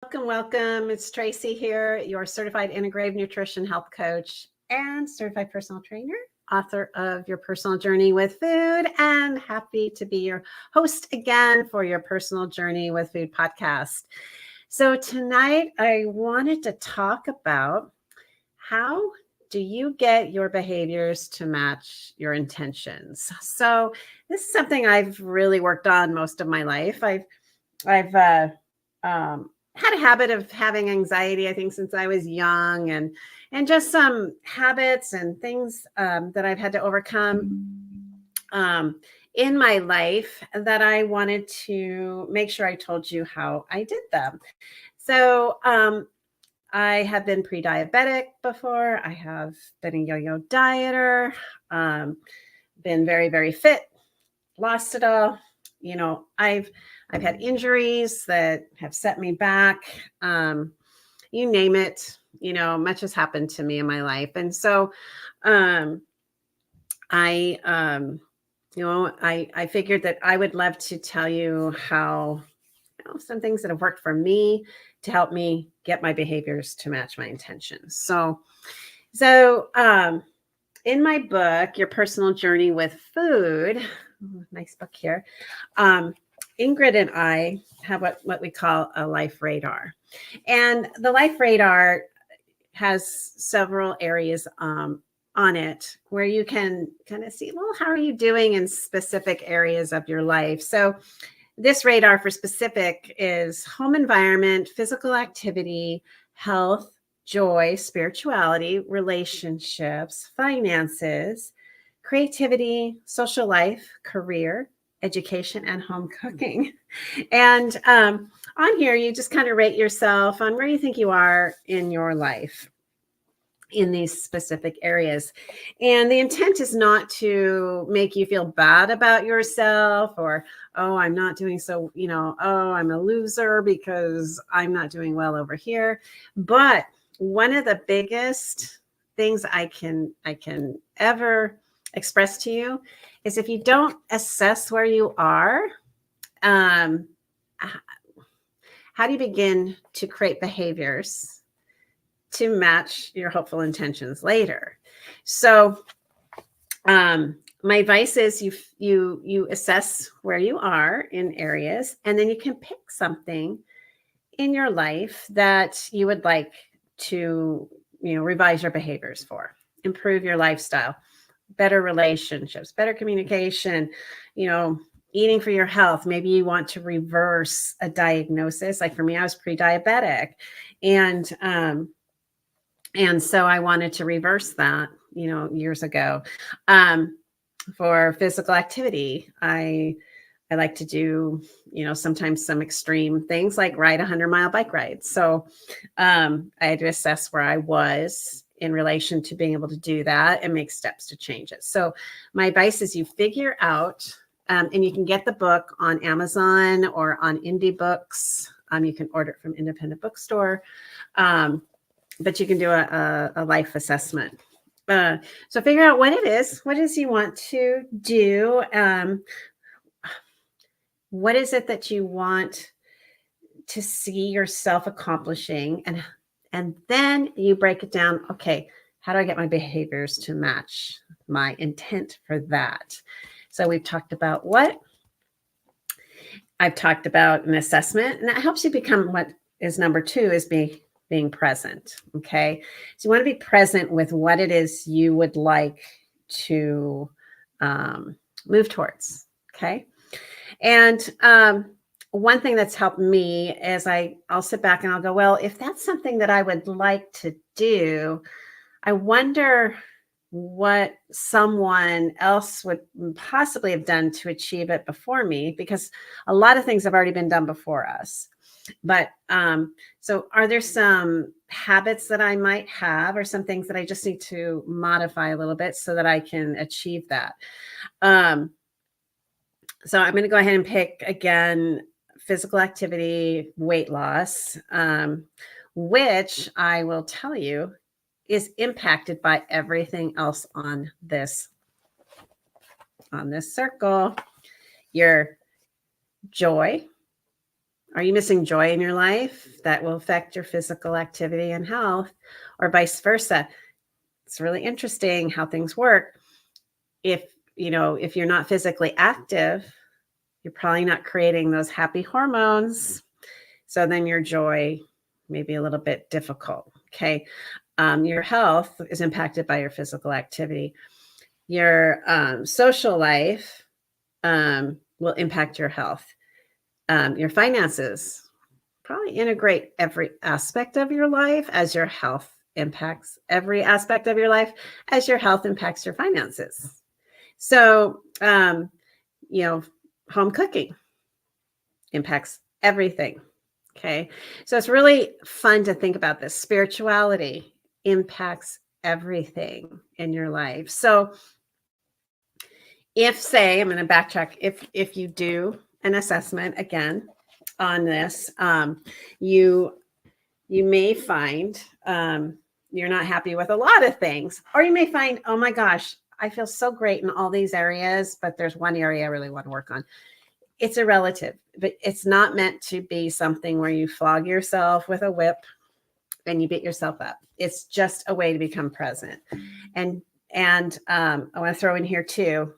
Welcome. It's Tracy here, your certified integrative nutrition health coach and certified personal trainer, author of Your Personal Journey with Food, and happy to be your host again for your Personal Journey with Food podcast. So tonight I wanted to talk about how do you get your behaviors to match your intentions? So this is something I've really worked on most of my life. I've had a habit of having anxiety, I think, since I was young, and just some habits and things that I've had to overcome in my life that I wanted to make sure I told you how I did them. So I have been pre-diabetic before. I have been a yo-yo dieter, been very, very fit, lost it all. I've had injuries that have set me back. You name it, much has happened to me in my life. And so um, I figured that I would love to tell you how some things that have worked for me to help me get my behaviors to match my intentions. So in my book, Your Personal Journey with Food, nice book here, Ingrid and I have what we call a life radar. And the life radar has several areas on it where you can kind of see, well, how are you doing in specific areas of your life? So this radar for specific is home environment, physical activity, health, joy, spirituality, relationships, finances, creativity, social life, career, education, and home cooking. And on here, you just kind of rate yourself on where you think you are in your life in these specific areas. And the intent is not to make you feel bad about yourself or, oh, I'm not doing so, oh, I'm a loser because I'm not doing well over here. But one of the biggest things I can ever express to you is if you don't assess where you are, how do you begin to create behaviors to match your hopeful intentions later? So my advice is you assess where you are in areas, and then you can pick something in your life that you would like to revise your behaviors for, improve your lifestyle, better relationships, better communication, eating for your health. Maybe you want to reverse a diagnosis. Like for me, I was pre-diabetic, and so I wanted to reverse that, years ago. For physical activity, I like to do, sometimes some extreme things like ride 100-mile bike rides. So I had to assess where I was in relation to being able to do that and make steps to change it. So my advice is you figure out, and you can get the book on Amazon or on Indie Books. You can order it from independent bookstore. But you can do a life assessment. So figure out what it is you want to do. What is it that you want to see yourself accomplishing? And then you break it down. Okay, how do I get my behaviors to match my intent for that? So we've talked about what? I've talked about an assessment, and that helps you become what is number 2 is being present. Okay. So you want to be present with what it is you would like to move towards. Okay. And one thing that's helped me is I'll sit back and I'll go, well, if that's something that I would like to do, I wonder what someone else would possibly have done to achieve it before me, because a lot of things have already been done before us. But so are there some habits that I might have or some things that I just need to modify a little bit so that I can achieve that? So I'm going to go ahead and pick again, physical activity, weight loss, which I will tell you is impacted by everything else on this circle. Your joy, Are you missing joy in your life? That will affect your physical activity and health, or vice versa. It's really interesting how things work. If if you're not physically active, you're probably not creating those happy hormones. So then your joy may be a little bit difficult. Okay. Your health is impacted by your physical activity. Your social life will impact your health. Your finances probably integrate every aspect of your life as your health impacts every aspect of your life as your health impacts your finances. So, home cooking impacts everything. Okay. So it's really fun to think about this. Spirituality impacts everything in your life. So if, say, I'm going to backtrack, if you do an assessment again on this, you may find you're not happy with a lot of things, or you may find, oh my gosh, I feel so great in all these areas, but there's one area I really want to work on. It's a relative, but it's not meant to be something where you flog yourself with a whip and you beat yourself up. It's just a way to become present. And I want to throw in here too,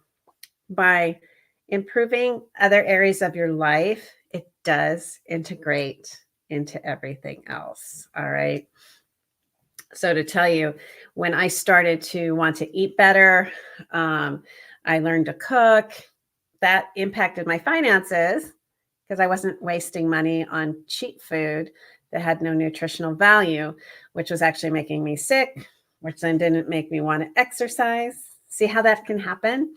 by improving other areas of your life, it does integrate into everything else. All right. So to tell you, when I started to want to eat better, I learned to cook. That impacted my finances because I wasn't wasting money on cheap food that had no nutritional value, which was actually making me sick, which then didn't make me want to exercise. See how that can happen?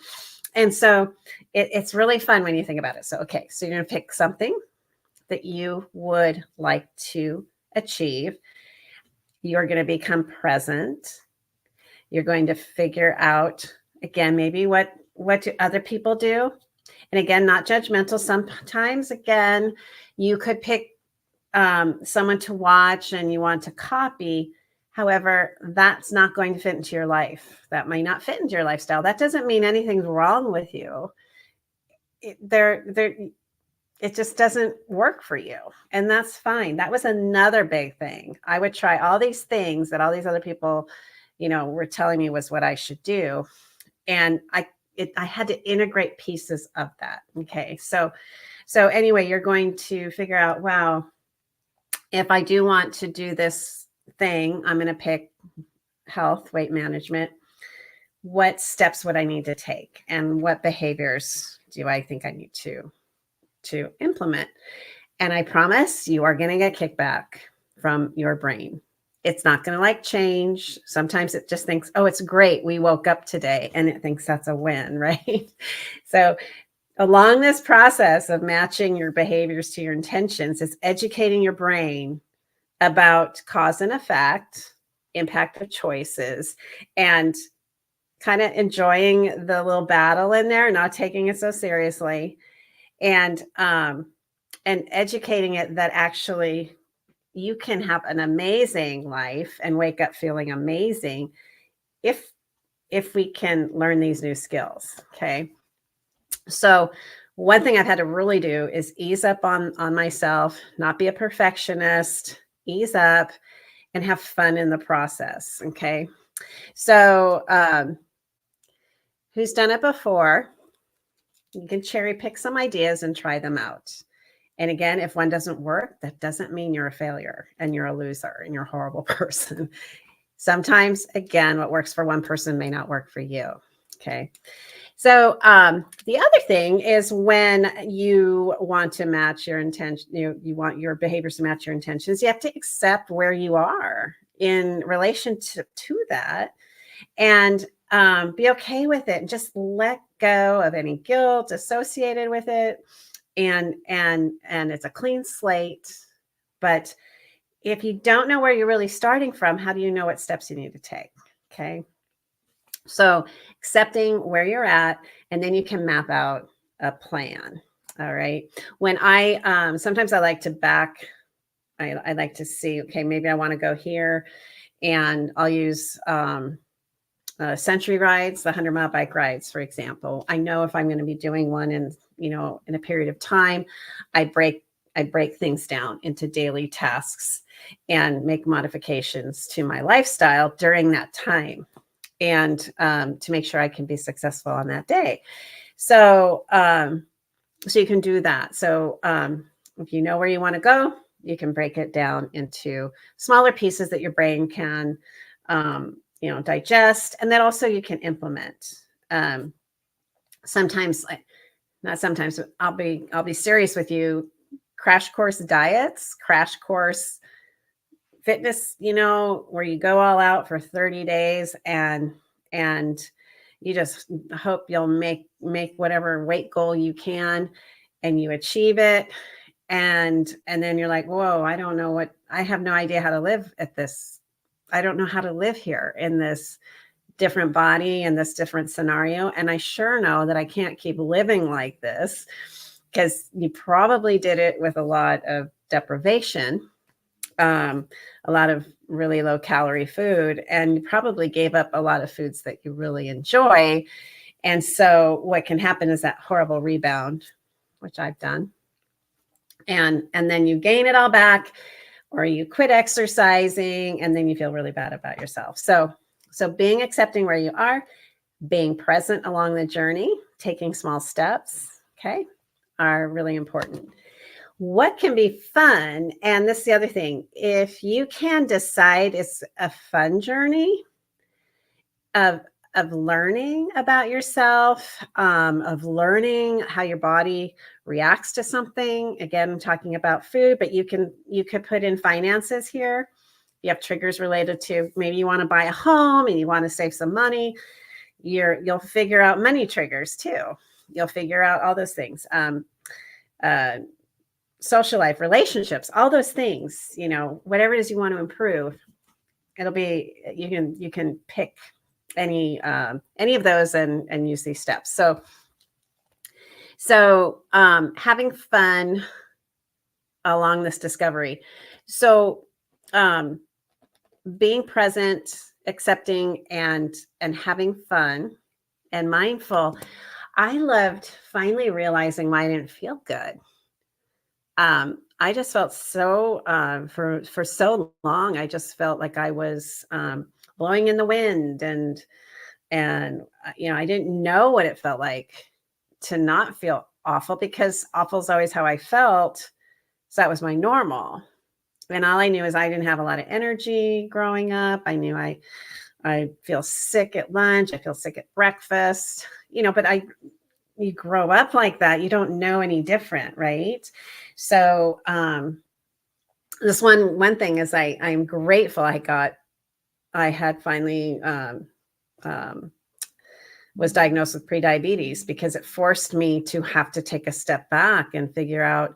And so it's really fun when you think about it. So, okay, so you're going to pick something that you would like to achieve. You're going to become present. You're going to figure out, again, maybe what do other people do? And again, not judgmental. Sometimes, again, you could pick someone to watch and you want to copy. However, that's not going to fit into your life. That might not fit into your lifestyle. That doesn't mean anything's wrong with you. It just doesn't work for you. And that's fine. That was another big thing. I would try all these things that all these other people, were telling me was what I should do. And I had to integrate pieces of that. Okay. So anyway, you're going to figure out, wow, if I do want to do this thing, I'm going to pick health, weight management. What steps would I need to take? And what behaviors do I think I need to implement? And I promise you are going to get kickback from your brain. It's not going to like change. Sometimes it just thinks, oh, it's great. We woke up today, and it thinks that's a win, right? So along this process of matching your behaviors to your intentions, it's educating your brain about cause and effect, impact of choices, and kind of enjoying the little battle in there, not taking it so seriously, and educating it that actually you can have an amazing life and wake up feeling amazing if we can learn these new skills. Okay. So one thing I've had to really do is ease up on myself, not be a perfectionist, ease up and have fun in the process. Okay. So who's done it before? You can cherry pick some ideas and try them out. And again, if one doesn't work, that doesn't mean you're a failure and you're a loser and you're a horrible person. Sometimes, again, what works for one person may not work for you. Okay. So the other thing is when you want to match your intention, you want your behaviors to match your intentions, you have to accept where you are in relation to that and be okay with it. And just let go of any guilt associated with it. And it's a clean slate. But if you don't know where you're really starting from, how do you know what steps you need to take? Okay. So accepting where you're at, and then you can map out a plan. All right. When I sometimes I like to I like to see, okay, maybe I want to go here, and I'll use Century rides, the 100-mile bike rides, for example. I know if I'm going to be doing one in a period of time, I break I break things down into daily tasks and make modifications to my lifestyle during that time, and to make sure I can be successful on that day. So, so you can do that. So, if you know where you want to go, you can break it down into smaller pieces that your brain can, digest, and then also you can implement. Sometimes, not sometimes, I'll be serious with you. Crash course diets, crash course fitness, where you go all out for 30 days and you just hope you'll make whatever weight goal you can, and you achieve it. And then you're like, whoa, I have no idea how to live at this. I don't know how to live here in this different body and this different scenario. And I sure know that I can't keep living like this, because you probably did it with a lot of deprivation, a lot of really low calorie food, and you probably gave up a lot of foods that you really enjoy. And so what can happen is that horrible rebound, which I've done. And then you gain it all back, or you quit exercising, and then you feel really bad about yourself. So being accepting where you are, being present along the journey, taking small steps, okay, are really important. What can be fun, and this is the other thing, if you can decide it's a fun journey of learning about yourself, of learning how your body reacts to something. Again, I'm talking about food, but you could put in finances here. You have triggers related to, maybe you want to buy a home and you want to save some money. You'll figure out money triggers too. You'll figure out all those things. Social life, relationships, all those things, whatever it is you want to improve, it'll be, you can pick any of those and use these steps. So having fun along this discovery. So being present, accepting, and having fun and mindful. I loved finally realizing why I didn't feel good. I just felt so for so long, I just felt like I was blowing in the wind, and I didn't know what it felt like to not feel awful, because awful is always how I felt. So that was my normal. And all I knew is I didn't have a lot of energy growing up. I knew I feel sick at lunch. I feel sick at breakfast, but you grow up like that. You don't know any different. Right. So, this one thing is I'm grateful I had finally, was diagnosed with prediabetes, because it forced me to have to take a step back and figure out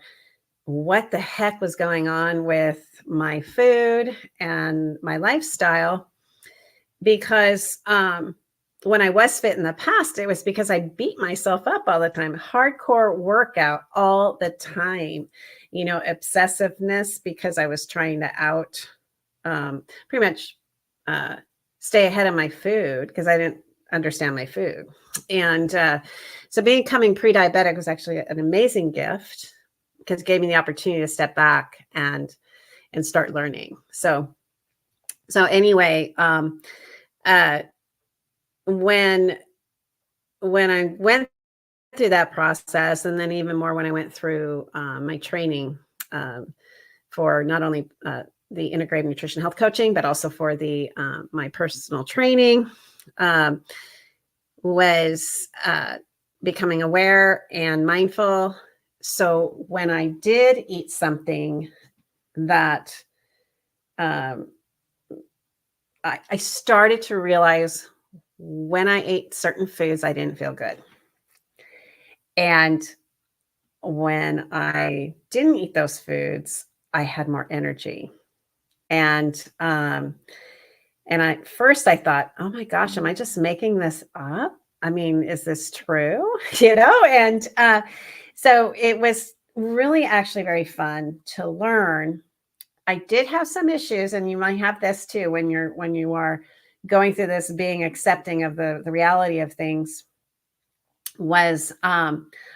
what the heck was going on with my food and my lifestyle. Because when I was fit in the past, it was because I beat myself up all the time, hardcore workout all the time, obsessiveness, because I was trying to pretty much stay ahead of my food, because I didn't understand my food. And so becoming pre-diabetic was actually an amazing gift, because it gave me the opportunity to step back and start learning. So anyway, when I went through that process, and then even more when I went through my training for not only the integrative nutrition health coaching, but also for the my personal training, was becoming aware and mindful. So when I did eat something that I started to realize, when I ate certain foods, I didn't feel good. And when I didn't eat those foods, I had more energy. And at first I thought, oh my gosh, am I just making this up? I mean, is this true? And so it was really actually very fun to learn. I did have some issues, and you might have this too when you are going through this, being accepting of the reality of things. Was I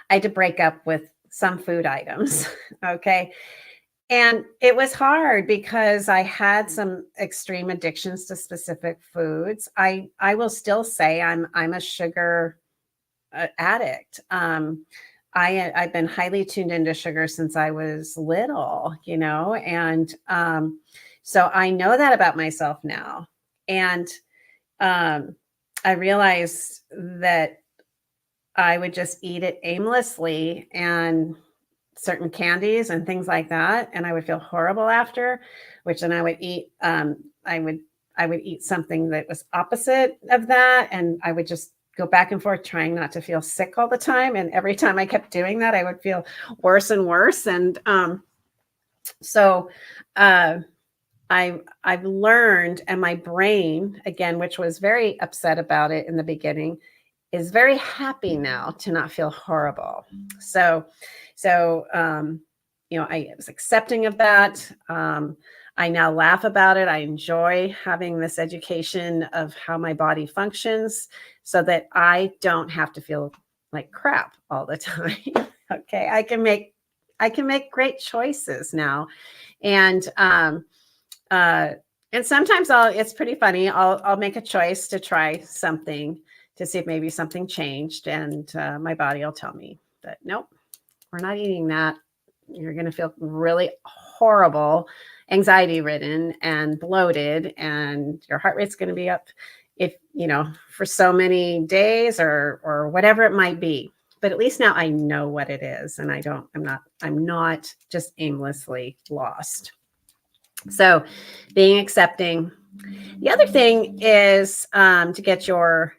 had to break up with some food items. Okay. And it was hard because I had some extreme addictions to specific foods. I will still say I'm a sugar addict. I've been highly tuned into sugar since I was little, and so I know that about myself now. And um, I realized that I would just eat it aimlessly and certain candies and things like that, and I would feel horrible after, which then I would eat I would eat something that was opposite of that, and I would just go back and forth trying not to feel sick all the time, and every time I kept doing that, I would feel worse and worse. And so uh I've learned, and my brain, again, which was very upset about it in the beginning, is very happy now to not feel horrible. So, I was accepting of that. I now laugh about it. I enjoy having this education of how my body functions so that I don't have to feel like crap all the time. Okay. I can make great choices now. And, uh, and sometimes it's pretty funny. I'll make a choice to try something to see if maybe something changed. And my body will tell me that, nope, we're not eating that. You're going to feel really horrible, anxiety ridden and bloated, and your heart rate's going to be up if, for so many days or whatever it might be. But at least now I know what it is, and I'm not just aimlessly lost. So being accepting. The other thing is to get your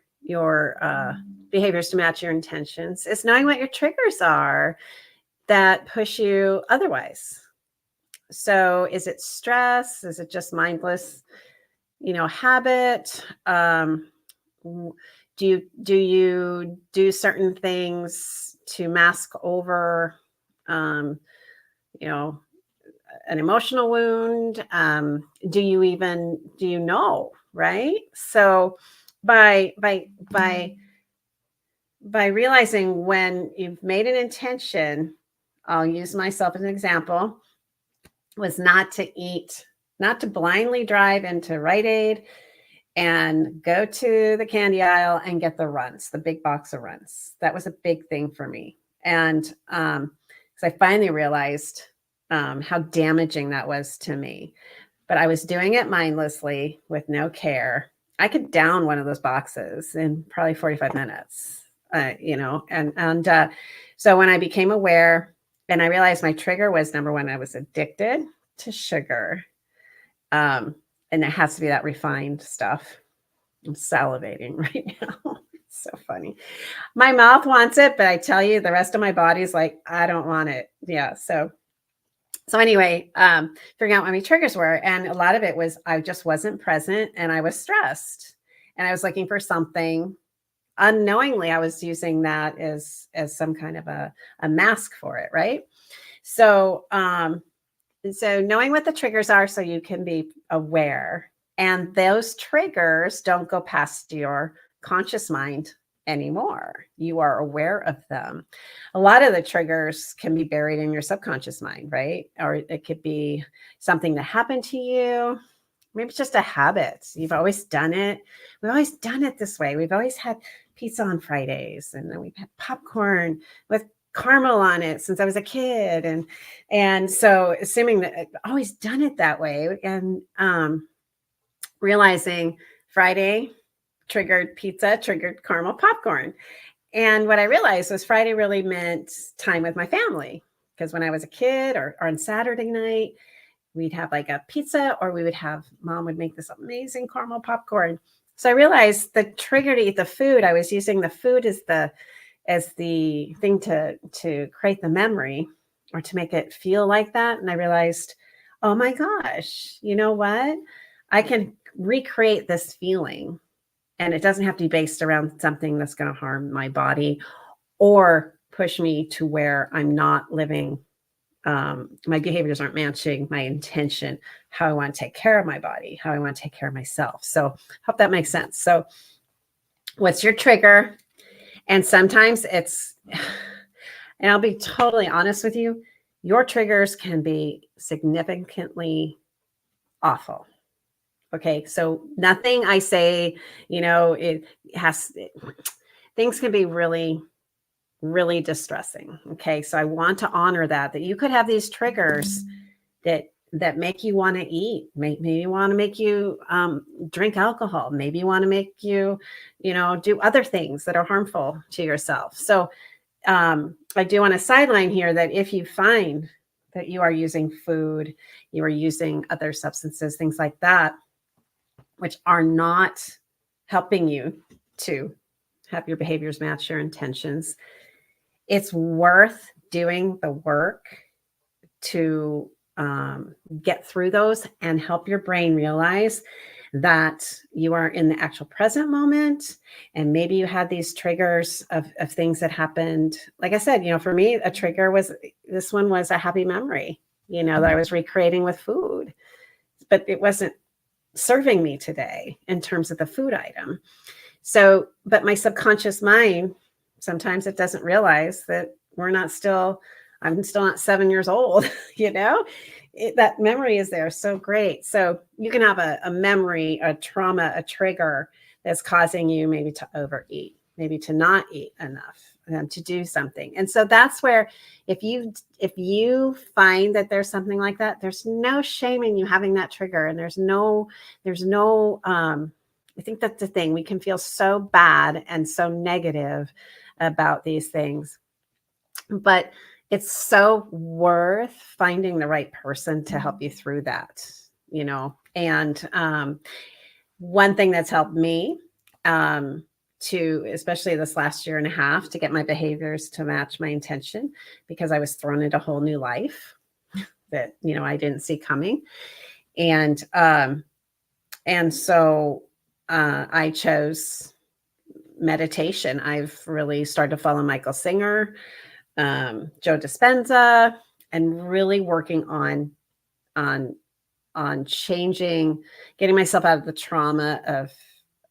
behaviors to match your intentions is knowing what your triggers are that push you otherwise. So is it stress? Is it just mindless, habit? Do you do certain things to mask over, an emotional wound? Do you know, right? So by realizing when you've made an intention, I'll use myself as an example, was not to blindly drive into Rite Aid and go to the candy aisle and get the Runts, the big box of Runts. That was a big thing for me. And because I finally realized how damaging that was to me. But I was doing it mindlessly with no care. I could down one of those boxes in probably 45 minutes, so when I became aware and I realized my trigger was, number one, I was addicted to sugar. And it has to be that refined stuff. I'm salivating right now. It's so funny. My mouth wants it, but I tell you, the rest of my body's like, I don't want it. Yeah. So anyway, figuring out what my triggers were. And a lot of it was I just wasn't present and I was stressed and I was looking for something. Unknowingly, I was using that as some kind of a mask for it, right? So knowing what the triggers are so you can be aware, and those triggers don't go past your conscious mind anymore. You are aware of them. A lot of the triggers can be buried in your subconscious mind, right? Or it could be something that happened to you. Maybe it's just a habit. You've always done it. We've always done it this way. We've always had pizza on Fridays, and then we've had popcorn with caramel on it since I was a kid. And so assuming that I've always done it that way, and realizing Friday triggered pizza, triggered caramel popcorn. And what I realized was Friday really meant time with my family, because when I was a kid or on Saturday night, we'd have like a pizza, or mom would make this amazing caramel popcorn. So I realized the trigger to eat the food, I was using the food as the thing to create the memory or to make it feel like that. And I realized, oh my gosh, you know what? I can recreate this feeling, and it doesn't have to be based around something that's going to harm my body or push me to where I'm not living. My behaviors aren't matching my intention, how I want to take care of my body, how I want to take care of myself. So hope that makes sense. So what's your trigger? And sometimes And I'll be totally honest with you, your triggers can be significantly awful. Okay. So nothing I say, it has, things can be really, really distressing. Okay. So I want to honor that you could have these triggers that make you want to eat, maybe want to make you drink alcohol, maybe want to make you, do other things that are harmful to yourself. So I do want to sideline here that if you find that you are using food, you are using other substances, things like that, which are not helping you to have your behaviors match your intentions, it's worth doing the work to get through those and help your brain realize that you are in the actual present moment. And maybe you had these triggers of things that happened. Like I said, for me, a trigger was this one was a happy memory, that I was recreating with food, but it wasn't serving me today in terms of the food item. So, but my subconscious mind, sometimes it doesn't realize that I'm still not 7 years old, that memory is there. So great. So you can have a memory, a trauma, a trigger that's causing you maybe to overeat, maybe to not eat enough, to do something. And so that's where if you find that there's something like that, there's no shame in you having that trigger. And there's no, I think that's the thing. We can feel so bad and so negative about these things, but it's so worth finding the right person to help you through that, and one thing that's helped me to, especially this last year and a half, to get my behaviors to match my intention, because I was thrown into a whole new life that, I didn't see coming. And so I chose meditation. I've really started to follow Michael Singer, Joe Dispenza, and really working on changing, getting myself out of the trauma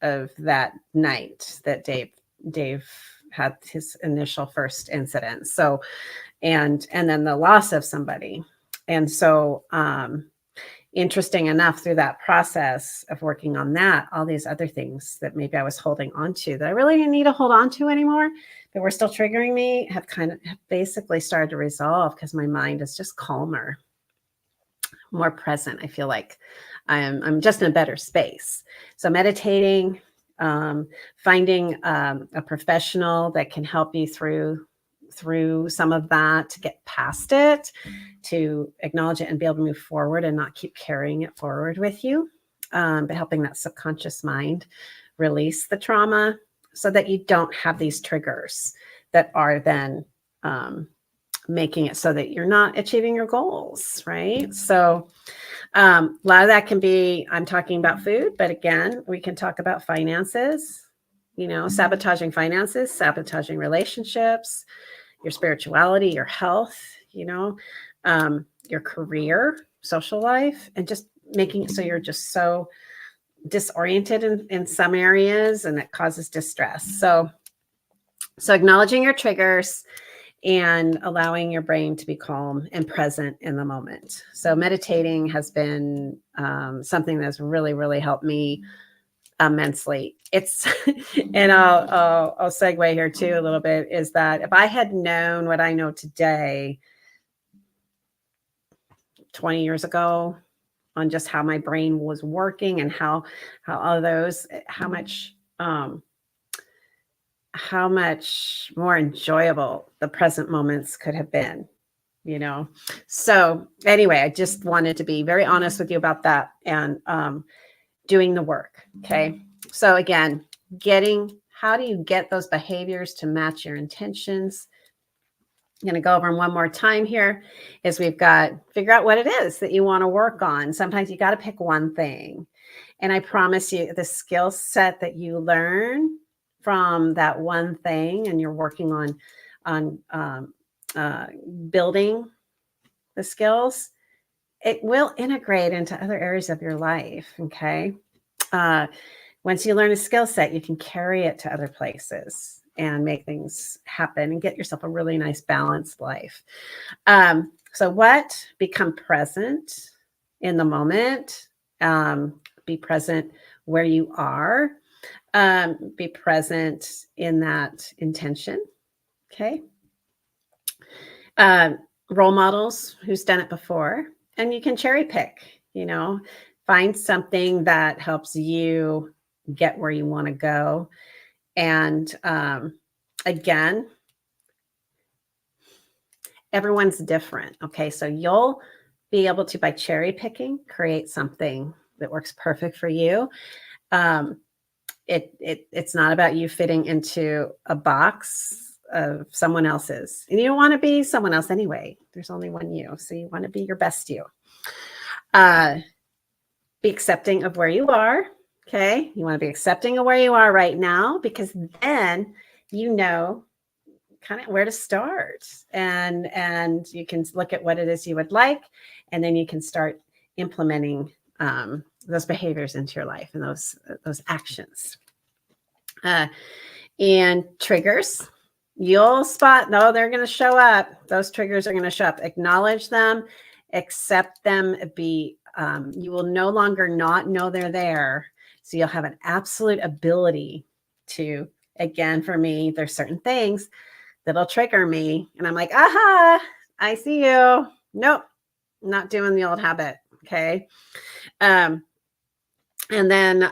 of that night that Dave had his initial first incident. So, and then the loss of somebody. And so, interesting enough, through that process of working on that, all these other things that maybe I was holding on to that I really didn't need to hold on to anymore, that were still triggering me, have basically started to resolve, because my mind is just calmer, more present. I feel like I'm just in a better space. So meditating, finding a professional that can help you through some of that, to get past it, to acknowledge it and be able to move forward and not keep carrying it forward with you, but helping that subconscious mind release the trauma so that you don't have these triggers that are then making it so that you're not achieving your goals, right? So a lot of that can be, I'm talking about food, but again, we can talk about finances, sabotaging finances, sabotaging relationships, your spirituality, your health, your career, social life, and just making it so you're just so disoriented in some areas, and it causes distress. So acknowledging your triggers and allowing your brain to be calm and present in the moment. So meditating has been something that's really, really helped me immensely. It's, and I'll segue here too a little bit, is that if I had known what I know today 20 years ago on just how my brain was working and how much more enjoyable the present moments could have been, So anyway, I just wanted to be very honest with you about that, and doing the work. Okay. So again, how do you get those behaviors to match your intentions? I'm going to go over them one more time here. Is we've got figure out what it is that you want to work on. Sometimes you got to pick one thing. And I promise you, the skill set that you learn from that one thing, and you're working on building the skills, it will integrate into other areas of your life. Okay. Once you learn a skill set, you can carry it to other places. and make things happen and get yourself a really nice balanced life. So what? Become present in the moment. Be present where you are. Be present in that intention. Okay. Role models who's done it before, and you can cherry pick, find something that helps you get where you want to go. And again, everyone's different. Okay. So you'll be able to, by cherry picking, create something that works perfect for you. It's not about you fitting into a box of someone else's, and you don't want to be someone else anyway. There's only one you, so you want to be your best you. Be accepting of where you are. Okay, you want to be accepting of where you are right now, because then you know kind of where to start, and you can look at what it is you would like, and then you can start implementing those behaviors into your life and those actions. And triggers, you'll spot, no, they're going to show up. Those triggers are going to show up. Acknowledge them, accept them. You will no longer not know they're there. So you'll have an absolute ability to, again, for me, there's certain things that'll trigger me. And I'm like, aha, I see you. Nope, not doing the old habit. Okay. And then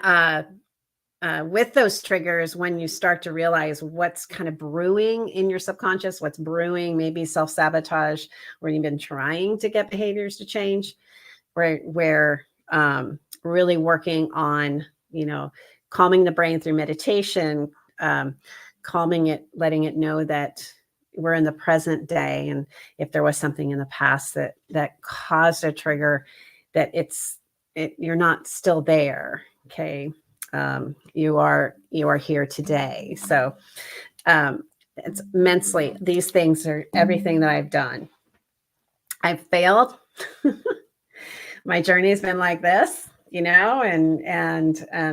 with those triggers, when you start to realize what's kind of brewing in your subconscious, what's brewing, maybe self-sabotage, where you've been trying to get behaviors to change, where really working on, calming the brain through meditation, calming it, letting it know that we're in the present day. And if there was something in the past that caused a trigger, that you're not still there. Okay. You are here today. So it's immensely, these things are everything that I've done. I've failed. My journey has been like this, and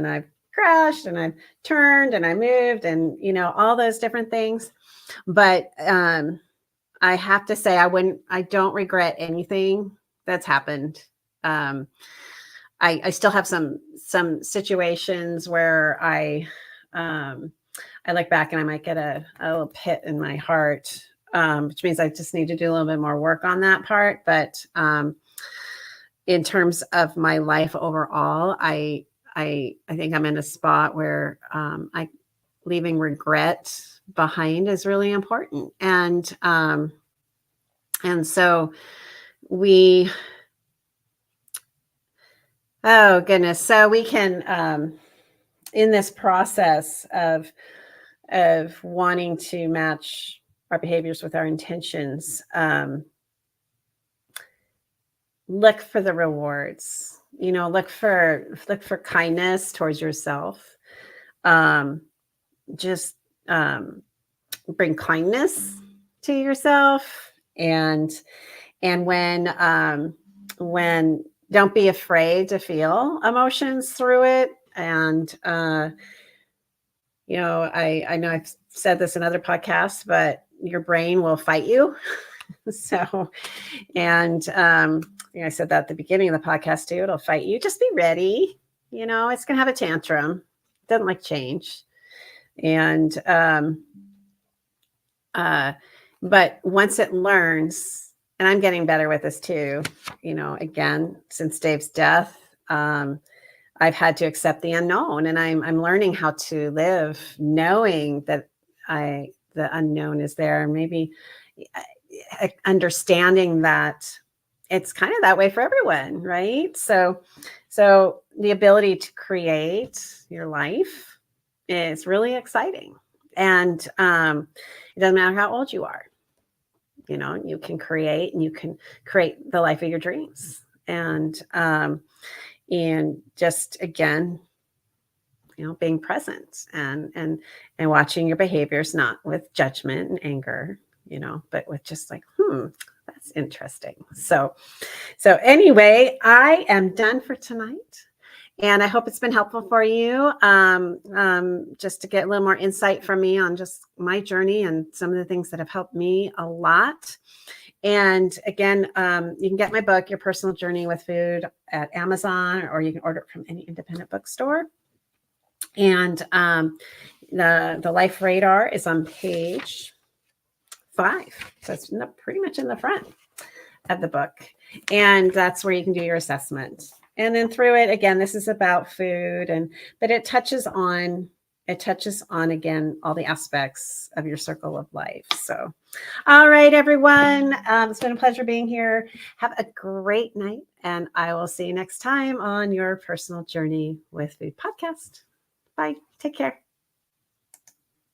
I've crashed, and I've turned, and I moved, and all those different things. But I have to say, I don't regret anything that's happened. I still have some situations where I look back and I might get a little pit in my heart, which means I just need to do a little bit more work on that part. But in terms of my life overall, I think I'm in a spot where leaving regret behind is really important. And so oh goodness. So we can, in this process of wanting to match our behaviors with our intentions, look for the rewards, look for kindness towards yourself. Just bring kindness to yourself, and when don't be afraid to feel emotions through it. And I know I've said this in other podcasts, but your brain will fight you. So, and I said that at the beginning of the podcast too. It'll fight you. Just be ready. It's gonna have a tantrum. It doesn't like change. And but once it learns, and I'm getting better with this too, again, since Dave's death, I've had to accept the unknown, and I'm learning how to live knowing that the unknown is there. Maybe understanding that it's kind of that way for everyone, right? So the ability to create your life is really exciting. And it doesn't matter how old you are. You can create, and you can create the life of your dreams. And just, again, being present and watching your behaviors, not with judgment and anger, but with just like, that's interesting. So anyway, I am done for tonight. And I hope it's been helpful for you, just to get a little more insight from me on just my journey and some of the things that have helped me a lot. And again, you can get my book, Your Personal Journey with Food, at Amazon, or you can order it from any independent bookstore. And the Life Radar is on page 5. So it's pretty much in the front of the book. And that's where you can do your assessment. And then through it, again, this is about food, but it touches on again all the aspects of your circle of life. So, all right, everyone, it's been a pleasure being here. Have a great night, and I will see you next time on Your Personal Journey with Food podcast. Bye. Take care.